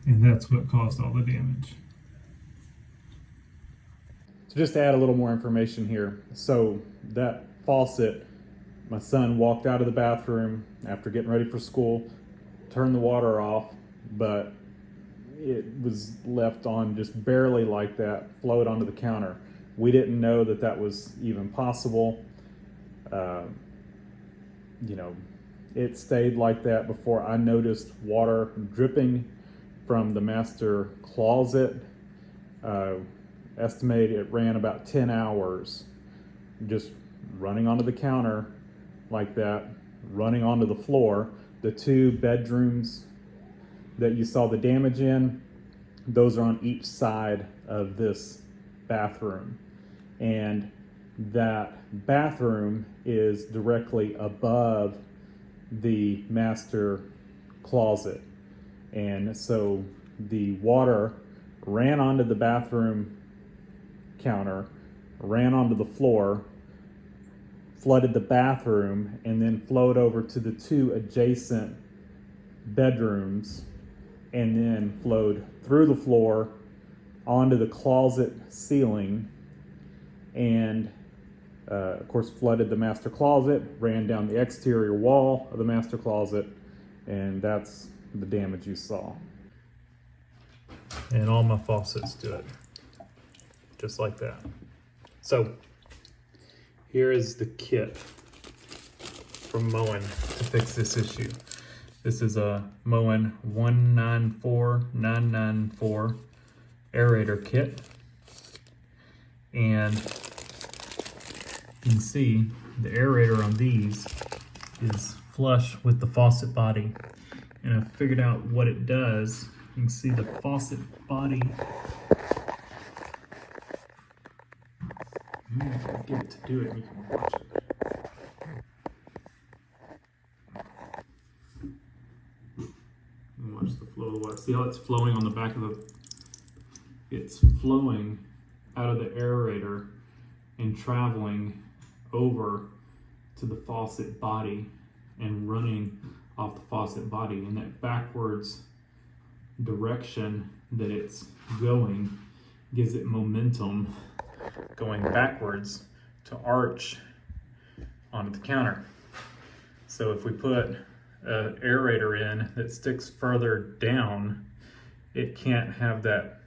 And that's what caused all the damage. So just to add a little more information here. So that faucet, my son walked out of the bathroom after getting ready for school, turned the water off, but it was left on just barely like that, flowed onto the counter. We didn't know that that was even possible. You know, it stayed like that before I noticed water dripping from the master closet. Estimate it ran about 10 hours just running onto the counter like that, running onto the floor. The two bedrooms that you saw the damage in, those are on each side of this bathroom. And that bathroom is directly above the master closet. And so the water ran onto the bathroom counter, ran onto the floor, flooded the bathroom, and then flowed over to the two adjacent bedrooms, and then flowed through the floor onto the closet ceiling, and of course flooded the master closet, ran down the exterior wall of the master closet, and that's the damage you saw. And all my faucets do it just like that. So here is the kit from Moen to fix this issue. This is a Moen 194994 aerator kit, and you can see the aerator on these is flush with the faucet body, and I figured out what it does. You can see the faucet body. If I get it to do it, you can watch it. And watch the flow of the water. See how it's flowing on the back of the... It's flowing out of the aerator and traveling over to the faucet body and running off the faucet body. And that backwards direction that it's going gives it momentum going backwards to arch onto the counter. So if we put an aerator in that sticks further down, it can't have that,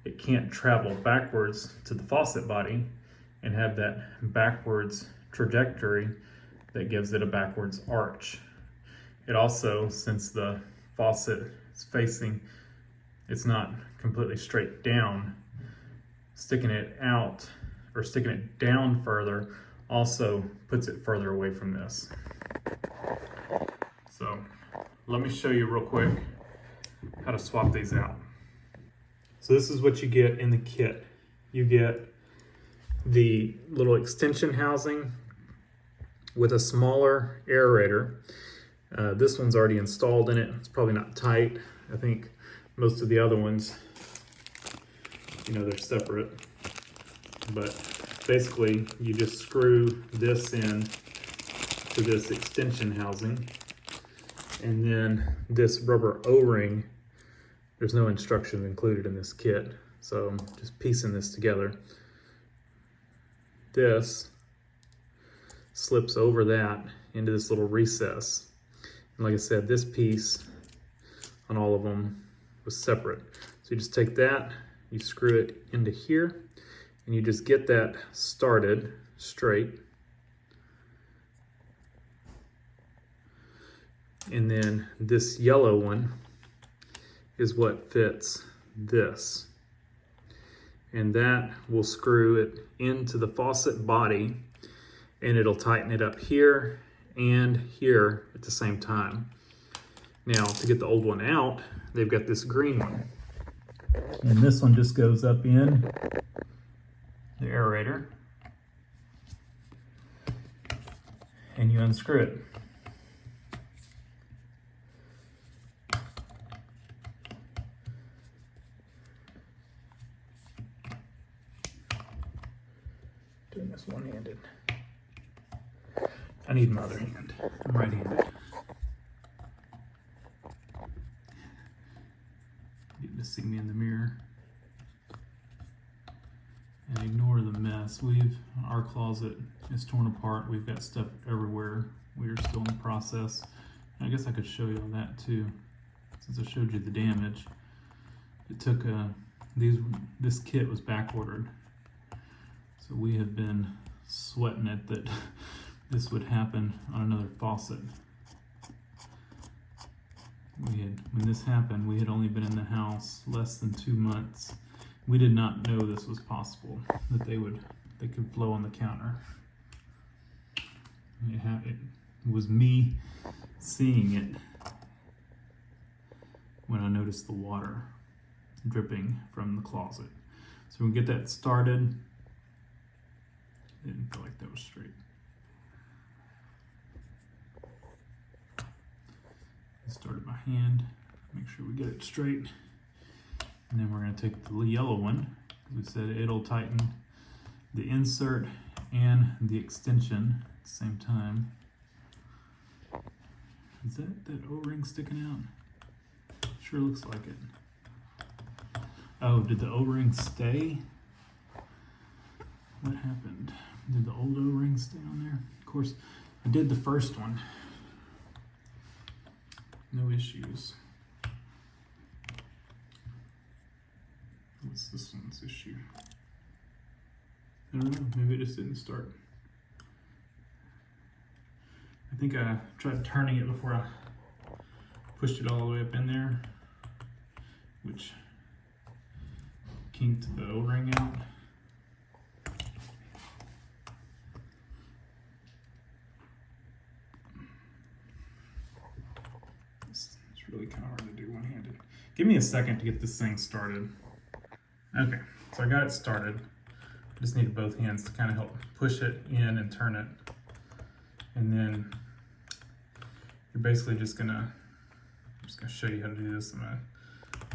it can't travel backwards to the faucet body and have that backwards trajectory that gives it a backwards arch. It also, since the faucet is facing, it's not completely straight down, sticking it out or sticking it down further also puts it further away from this. So let me show you real quick how to swap these out. So this is what you get in the kit. You get the little extension housing with a smaller aerator. This one's already installed in it. It's probably not tight. I think most of the other ones, you know, they're separate. But basically, you just screw this in to this extension housing. And then this rubber O-ring, there's no instructions included in this kit. So I'm just piecing this together. This slips over that into this little recess. And like I said, this piece on all of them was separate. So you just take that, you screw it into here, and you just get that started straight. And then this yellow one is what fits this. And that will screw it into the faucet body, and it'll tighten it up here and here at the same time. Now, to get the old one out, they've got this green one. And this one just goes up in the aerator, and you unscrew it. Doing this one-handed. I need my other hand. I'm right-handed. see me in the mirror. And ignore the mess. Our closet is torn apart. We've got stuff everywhere. We are still in the process. I guess I could show you all that too, since I showed you the damage. It took this kit was back ordered, so we have been sweating it that this would happen on another faucet. When this happened, we had only been in the house less than 2 months. We did not know this was possible, that they could flow on the counter. It was me seeing it when I noticed the water dripping from the closet. So we get that started. Didn't feel like that was straight. I started my hand, make sure we get it straight. And then we're going to take the yellow one. We said it'll tighten the insert and the extension at the same time. Is that O-ring sticking out? Sure looks like it. Oh, did the O-ring stay? What happened? Did the old O-ring stay on there? Of course, I did the first one. No issues. What's this one's issue? I don't know, maybe it just didn't start. I think I tried turning it before I pushed it all the way up in there, which kinked the O-ring out. It's really kind of hard to do one-handed. Give me a second to get this thing started. Okay, so I got it started. I just needed both hands to kind of help push it in and turn it. And then you're basically I'm just gonna show you how to do this. I'm gonna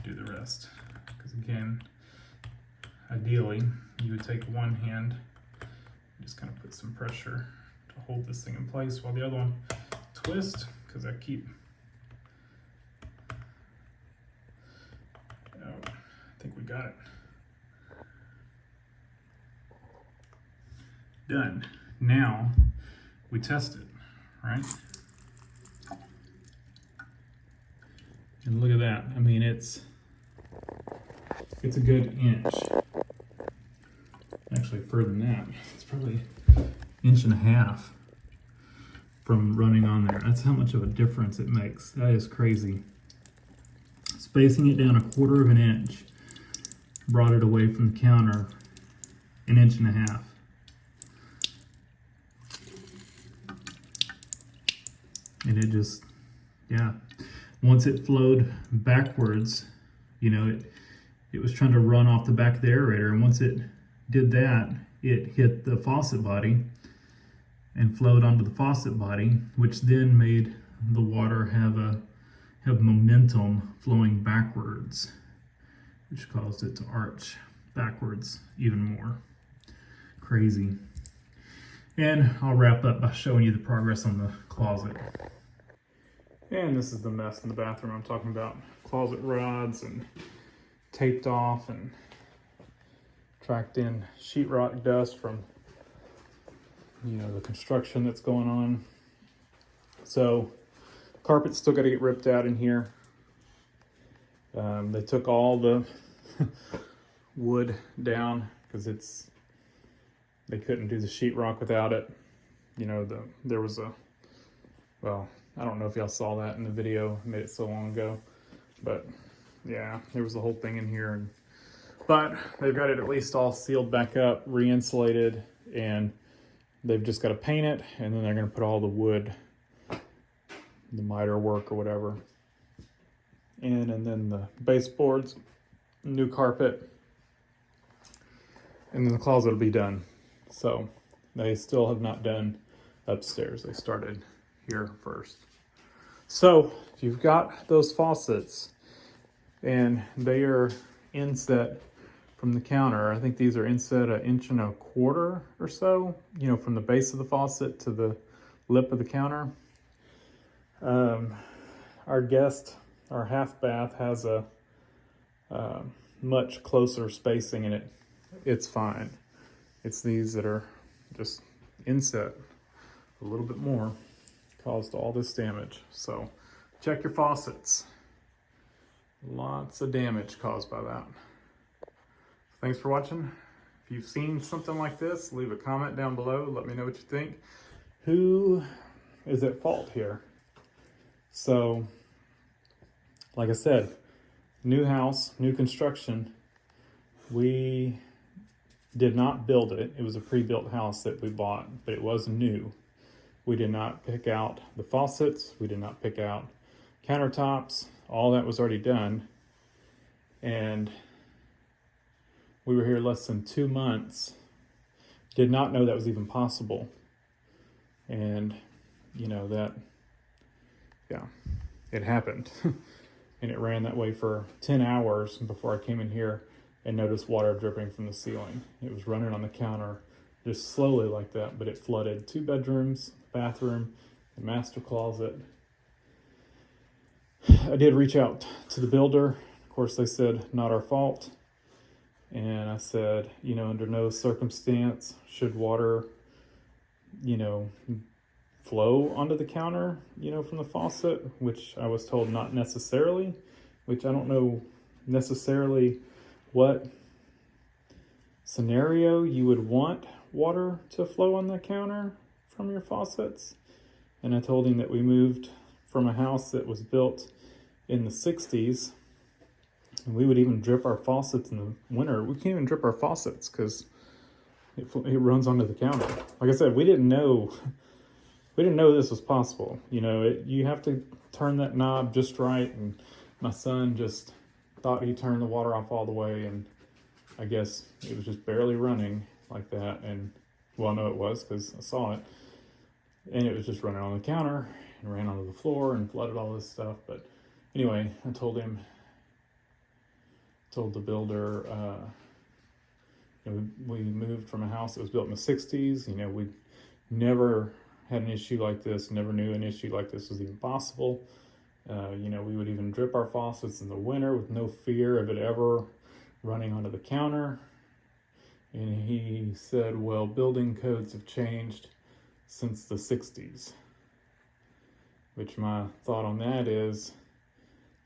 do the rest. Because again, ideally, you would take one hand, and just kind of put some pressure to hold this thing in place while the other one twist, because I think we got it. Done. Now we test it, right? And look at that. I mean, it's a good inch. Actually, further than that. It's probably an inch and a half from running on there. That's how much of a difference it makes. That is crazy. Spacing it down 1/4 of an inch brought it away from the counter an inch and a half. And it just, yeah. Once it flowed backwards, you know, it was trying to run off the back of the aerator, and once it did that, it hit the faucet body and flowed onto the faucet body, which then made the water have momentum flowing backwards, which caused it to arch backwards even more. Crazy. And I'll wrap up by showing you the progress on the closet. And this is the mess in the bathroom I'm talking about. Closet rods and taped off and tracked in sheetrock dust from, you know, the construction that's going on. So carpet's still got to get ripped out in here. They took all the wood down because they couldn't do the sheetrock without it. You know, there was well, I don't know if y'all saw that in the video. I made it so long ago, but yeah, there was the whole thing in here. But they've got it at least all sealed back up, re-insulated, and they've just got to paint it, and then they're going to put all the wood, the miter work or whatever, in, and then the baseboards, new carpet, and then the closet will be done. So they still have not done upstairs. They started here first. So if you've got those faucets and they are inset from the counter, I think these are inset 1.25 inches or so, you know, from the base of the faucet to the lip of the counter. Our half bath has a much closer spacing, and it's fine. It's these that are just inset a little bit more caused all this damage. So check your faucets. Lots of damage caused by that. Thanks for watching. If you've seen something like this, leave a comment down below. Let me know what you think. Who is at fault here? So, like I said, new house, new construction. We did not build it. It was a pre-built house that we bought, but it was new. We did not pick out the faucets. We did not pick out countertops. All that was already done. And we were here less than 2 months. Did not know that was even possible. And, you know, it happened. And it ran that way for 10 hours before I came in here and noticed water dripping from the ceiling. It was running on the counter just slowly like that, but it flooded 2 bedrooms, bathroom, the master closet. I did reach out to the builder. Of course, they said, not our fault. And I said, you know, under no circumstance should water, you know, flow onto the counter, you know, from the faucet, which I was told not necessarily, which I don't know necessarily what scenario you would want water to flow on the counter from your faucets. And I told him that we moved from a house that was built in the 60s. And we would even drip our faucets in the winter. We can't even drip our faucets because it runs onto the counter. Like I said, we didn't know this was possible. You know, you have to turn that knob just right. And my son just thought he turned the water off all the way, and I guess it was just barely running like that. And well, I know it was because I saw it. And it was just running on the counter and ran onto the floor and flooded all this stuff. But anyway, I told the builder, you know, we moved from a house that was built in the 60s. You know, we never had an issue like this, never knew an issue like this was even possible. You know, we would even drip our faucets in the winter with no fear of it ever running onto the counter. And he said, well, building codes have changed since the 60s. Which my thought on that is,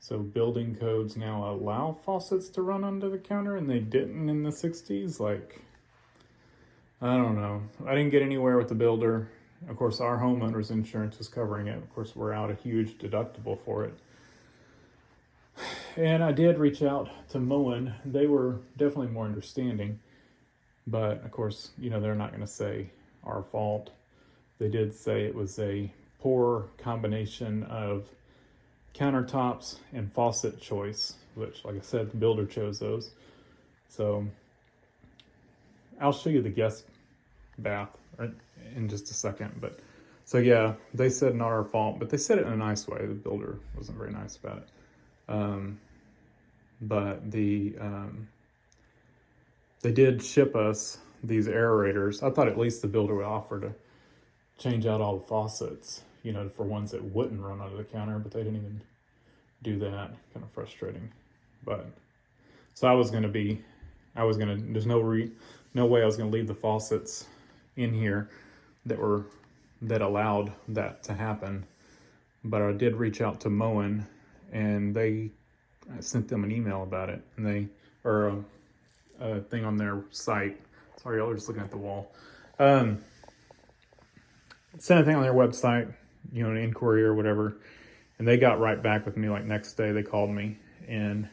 so building codes now allow faucets to run under the counter and they didn't in the 60s? Like, I don't know. I didn't get anywhere with the builder. Of course, our homeowner's insurance is covering it. Of course, we're out a huge deductible for it. And I did reach out to Moen. They were definitely more understanding. But, of course, you know, they're not going to say our fault. They did say it was a poor combination of countertops and faucet choice, which, like I said, the builder chose those. So I'll show you the guest bath in just a second. But so yeah, they said not our fault, but they said it in a nice way. The builder wasn't very nice about it. But they did ship us these aerators. I thought at least the builder would offer to change out all the faucets, you know, for ones that wouldn't run under the counter, but they didn't even do that. Kind of frustrating. But so there's no way I was gonna leave the faucets in here that allowed that to happen. But I did reach out to Moen, and I sent them an email about it, and a thing on their site. Sorry, y'all are just looking at the wall. Sent a thing on their website, you know, an inquiry or whatever, and they got right back with me. Like next day, they called me, and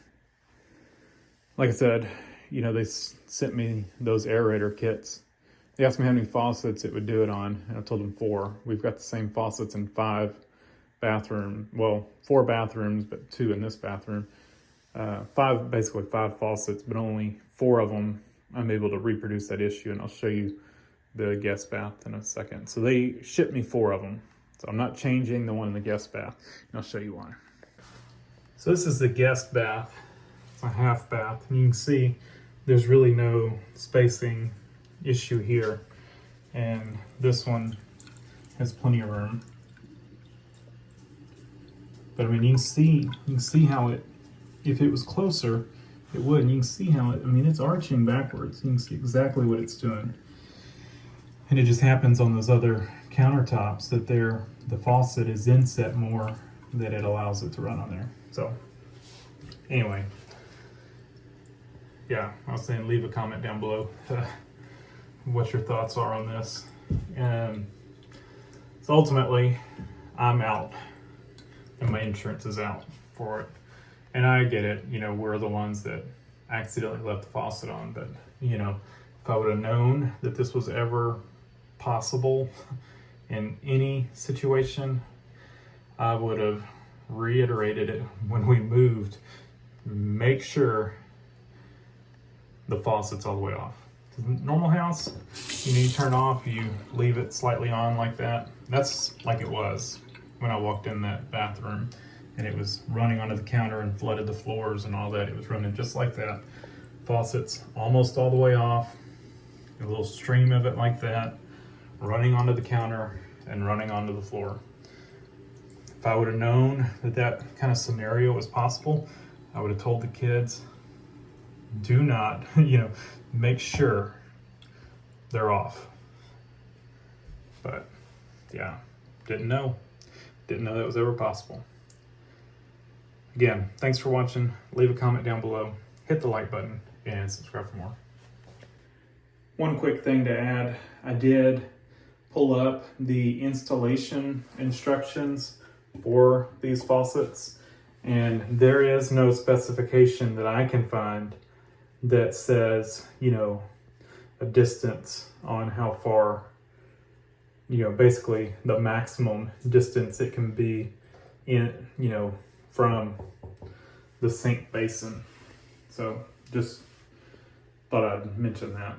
like I said, you know, they sent me those aerator kits. They asked me how many faucets it would do it on, and I told them 4. We've got the same faucets in 4 bathrooms, but 2 in this bathroom. 5 faucets, but only 4 of them I'm able to reproduce that issue, and I'll show you the guest bath in a second. So they shipped me 4 of them. So I'm not changing the one in the guest bath, and I'll show you why. So this is the guest bath. It's a half bath, and you can see there's really no spacing issue here. And this one has plenty of room. But I mean, you can see how if it was closer, it would. And you can see how it, I mean, it's arching backwards. You can see exactly what it's doing. And it just happens on those other countertops that the faucet is inset more, that it allows it to run on there. So anyway, yeah, I was saying leave a comment down below what your thoughts are on this. And so ultimately, I'm out and my insurance is out for it. And I get it, you know, we're the ones that accidentally left the faucet on, but you know, if I would have known that this was ever possible in any situation, I would have reiterated it when we moved. Make sure the faucet's all the way off. Normal house, you know, you turn off, you leave it slightly on like that. That's like it was when I walked in that bathroom, and it was running onto the counter and flooded the floors and all that. It was running just like that. Faucet's almost all the way off, a little stream of it like that, running onto the counter and running onto the floor. If I would have known that that kind of scenario was possible, I would have told the kids, do not, you know, make sure they're off. But yeah, didn't know that was ever possible. Again, thanks for watching. Leave a comment down below, hit the like button, and subscribe for more. One quick thing to add, I did pull up the installation instructions for these faucets, and there is no specification that I can find that says, you know, a distance on how far, you know, basically the maximum distance it can be in, you know, from the sink basin. So just thought I'd mention that.